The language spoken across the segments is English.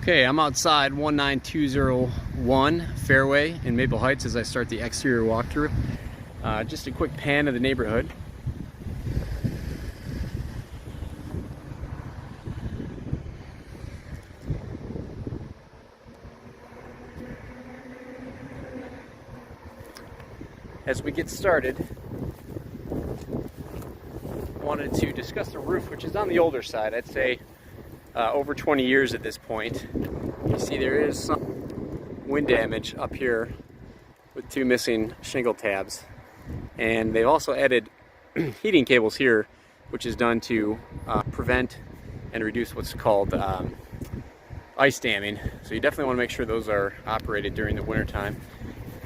Okay, I'm outside 19201 Fairway in Maple Heights as I start the exterior walkthrough. Just a quick pan of the neighborhood. As we get started, I wanted to discuss the roof, which is on the older side. I'd say over 20 years at this point. You see there is some wind damage up here with two missing shingle tabs. And they've also added heating cables here, which is done to prevent and reduce what's called ice damming. So you definitely want to make sure those are operated during the winter time.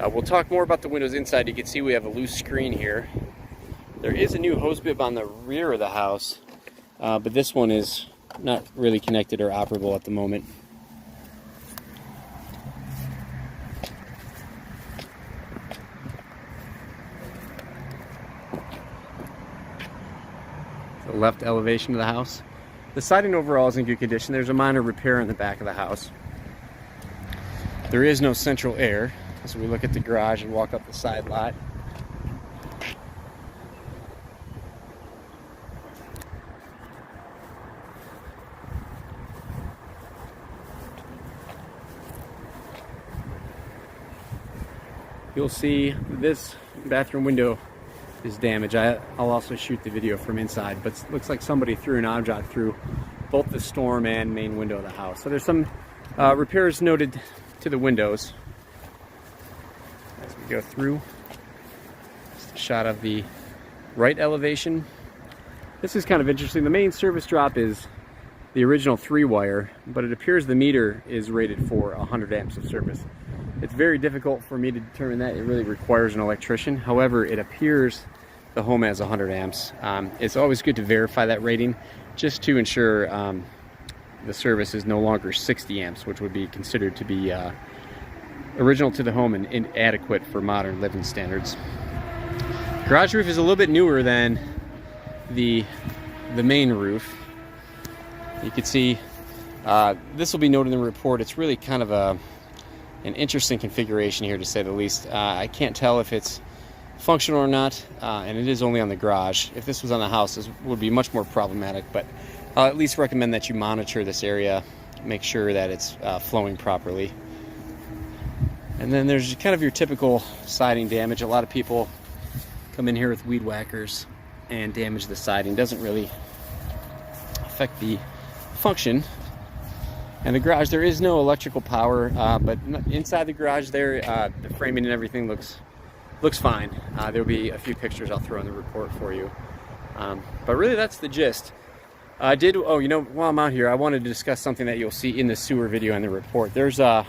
We'll talk more about the windows inside. You can see we have a loose screen here. There is a new hose bib on the rear of the house, but this one is not really connected or operable at the moment. The left elevation of the house. The siding overall is in good condition. There's a minor repair in the back of the house. There is no central air, so we look at the garage and walk up the side lot. You'll see this bathroom window is damaged. I'll also shoot the video from inside, but it looks like somebody threw an object through both the storm and main window of the house. So there's some repairs noted to the windows. As we go through, just a shot of the right elevation. This is kind of interesting. The main service drop is the original 3-wire, but it appears the meter is rated for 100 amps of service. It's very difficult for me to determine that. It really requires an electrician. However, it appears the home has 100 amps. It's always good to verify that rating just to ensure the service is no longer 60 amps, which would be considered to be original to the home and inadequate for modern living standards. Garage roof is a little bit newer than the main roof. You can see this will be noted in the report. It's really kind of an interesting configuration here, to say the least. I can't tell if it's functional or not, and it is only on the garage. If this was on the house, this would be much more problematic, but I'll at least recommend that you monitor this area, make sure that it's flowing properly. And then there's kind of your typical siding damage. A lot of people come in here with weed whackers and damage the siding. Doesn't really affect the function. And the garage, there is no electrical power, but inside the garage there, the framing and everything looks fine. There'll be a few pictures I'll throw in the report for you. But really, that's the gist. Oh, you know, while I'm out here, I wanted to discuss something that you'll see in the sewer video and the report. There's a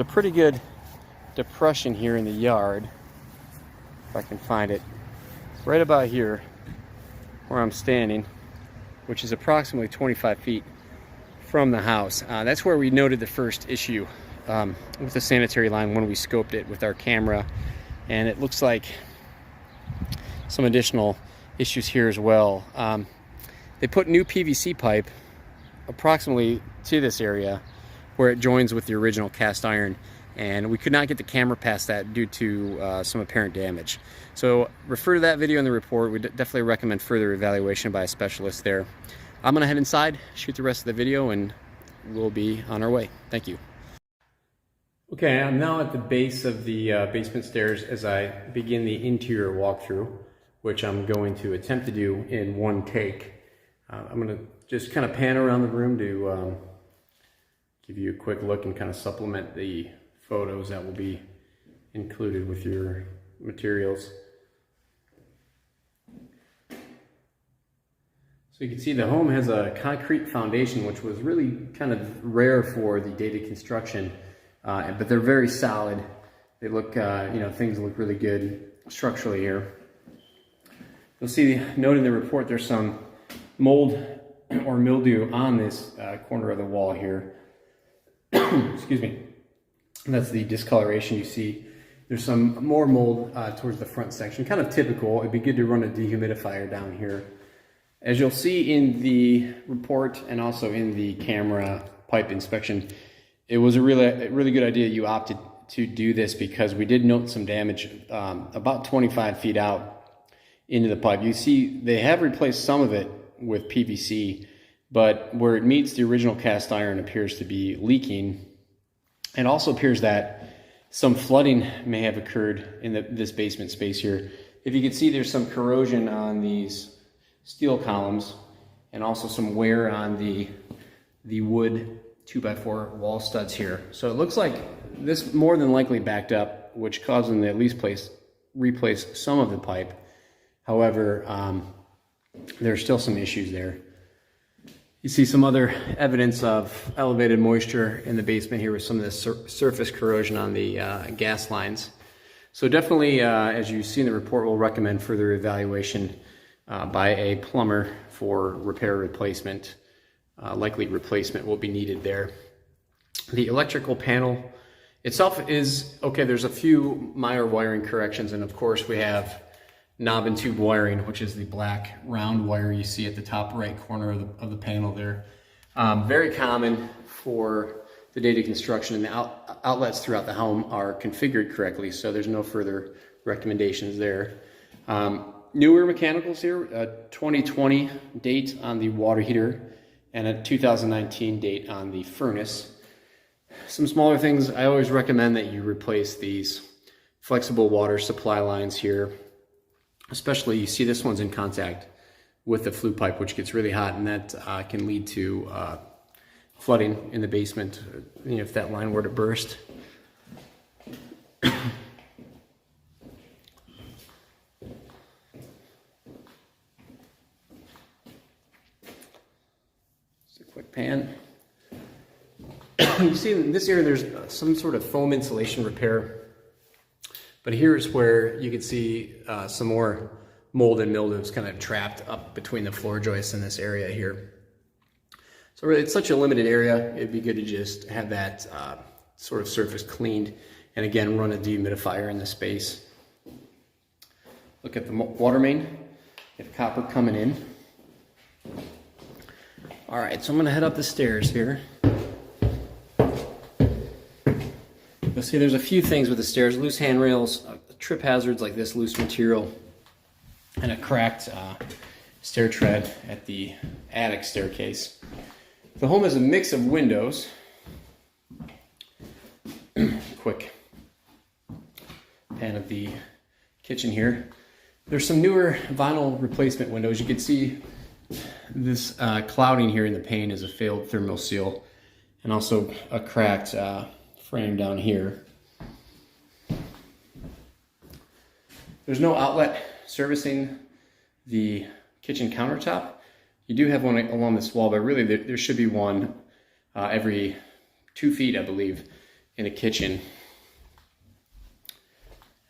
pretty good depression here in the yard, if I can find it, right about here where I'm standing, which is approximately 25 feet from the house. That's where we noted the first issue with the sanitary line when we scoped it with our camera, and it looks like some additional issues here as well. They put new PVC pipe approximately to this area where it joins with the original cast iron, and we could not get the camera past that due to some apparent damage. So refer to that video in the report. We definitely recommend further evaluation by a specialist there. I'm gonna head inside, shoot the rest of the video, and we'll be on our way. Thank you. Okay, I'm now at the base of the basement stairs as I begin the interior walkthrough, which I'm going to attempt to do in one take. I'm gonna just kind of pan around the room to give you a quick look and kind of supplement the photos that will be included with your materials. So you can see the home has a concrete foundation, which was really kind of rare for the dated construction, but they're very solid. They look, things look really good structurally here. You'll see, note in the report, there's some mold or mildew on this corner of the wall here. Excuse me. And that's the discoloration you see. There's some more mold towards the front section, kind of typical. It'd be good to run a dehumidifier down here. As you'll see in the report and also in the camera pipe inspection. It was a really good idea you opted to do this, because we did note some damage about 25 feet out into the pipe. You see they have replaced some of it with PVC, but where it meets the original cast iron appears to be leaking. It also appears that some flooding may have occurred in this basement space here. If you can see, there's some corrosion on these steel columns and also some wear on the wood 2x4 wall studs here. So it looks like this more than likely backed up, which caused them to at least replace some of the pipe. However, there's still some issues there. You see some other evidence of elevated moisture in the basement here with some of the surface corrosion on the gas lines. So definitely, as you see in the report, we'll recommend further evaluation by a plumber for repair replacement. Likely replacement will be needed there. The electrical panel itself is okay. There's a few minor wiring corrections, and of course we have knob and tube wiring, which is the black round wire you see at the top right corner of the panel there. Very common for the date of construction, and the outlets throughout the home are configured correctly, so there's no further recommendations there. Newer mechanicals here, a 2020 date on the water heater and a 2019 date on the furnace. Some smaller things, I always recommend that you replace these flexible water supply lines here. Especially, you see this one's in contact with the flue pipe, which gets really hot, and that can lead to flooding in the basement, if that line were to burst. Just a quick pan. You see in this area there's some sort of foam insulation repair. But here's where you can see some more mold and mildews kind of trapped up between the floor joists in this area here. So really, it's such a limited area, it'd be good to just have that sort of surface cleaned, and again, run a dehumidifier in the space. Look at the water main. You have copper coming in. All right, so I'm gonna head up the stairs here. You'll see there's a few things with the stairs: loose handrails, trip hazards like this loose material, and a cracked stair tread at the attic staircase. The home has a mix of windows. Quick pan of the kitchen here. There's some newer vinyl replacement windows. You can see this clouding here in the pane is a failed thermal seal, and also a cracked frame down here. There's no outlet servicing the kitchen countertop. You do have one along this wall, but really there should be one every 2 feet, I believe, in a kitchen.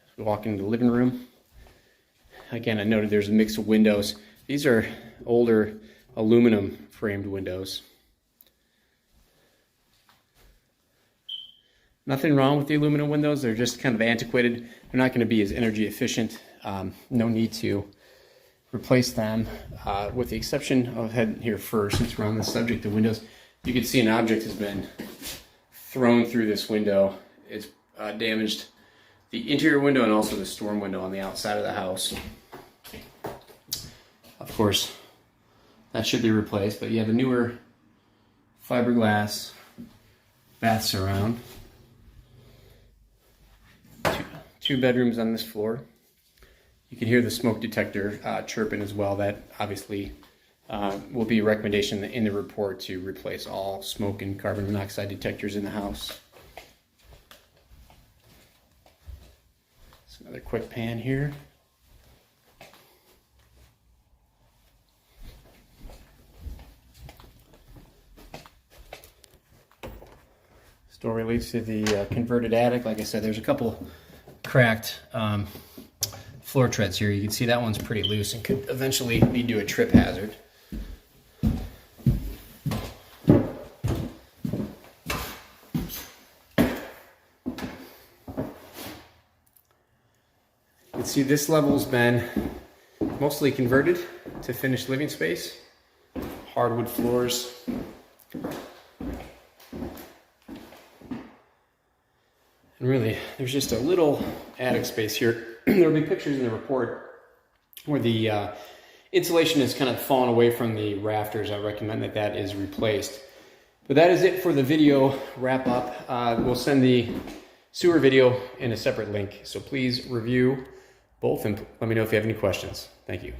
As we walk into the living room, again, I noted there's a mix of windows. These are older aluminum framed windows. Nothing wrong with the aluminum windows. They're just kind of antiquated. They're not going to be as energy efficient. No need to replace them, with the exception of heading here first, since we're on the subject of windows. You can see an object has been thrown through this window. It's damaged the interior window and also the storm window on the outside of the house. Of course, that should be replaced, but you have a newer fiberglass bath surround. Two bedrooms on this floor. You can hear the smoke detector chirping as well. That obviously will be a recommendation in the report to replace all smoke and carbon monoxide detectors in the house. It's another quick pan here. Story leads to the converted attic. Like I said, there's a couple cracked floor treads here. You can see that one's pretty loose and could eventually lead to a trip hazard. You can see this level's been mostly converted to finished living space. Hardwood floors. And really, there's just a little attic space here. There'll be pictures in the report where the insulation has kind of fallen away from the rafters. I recommend that that is replaced. But that is it for the video wrap up. We'll send the sewer video in a separate link. So please review both and let me know if you have any questions. Thank you.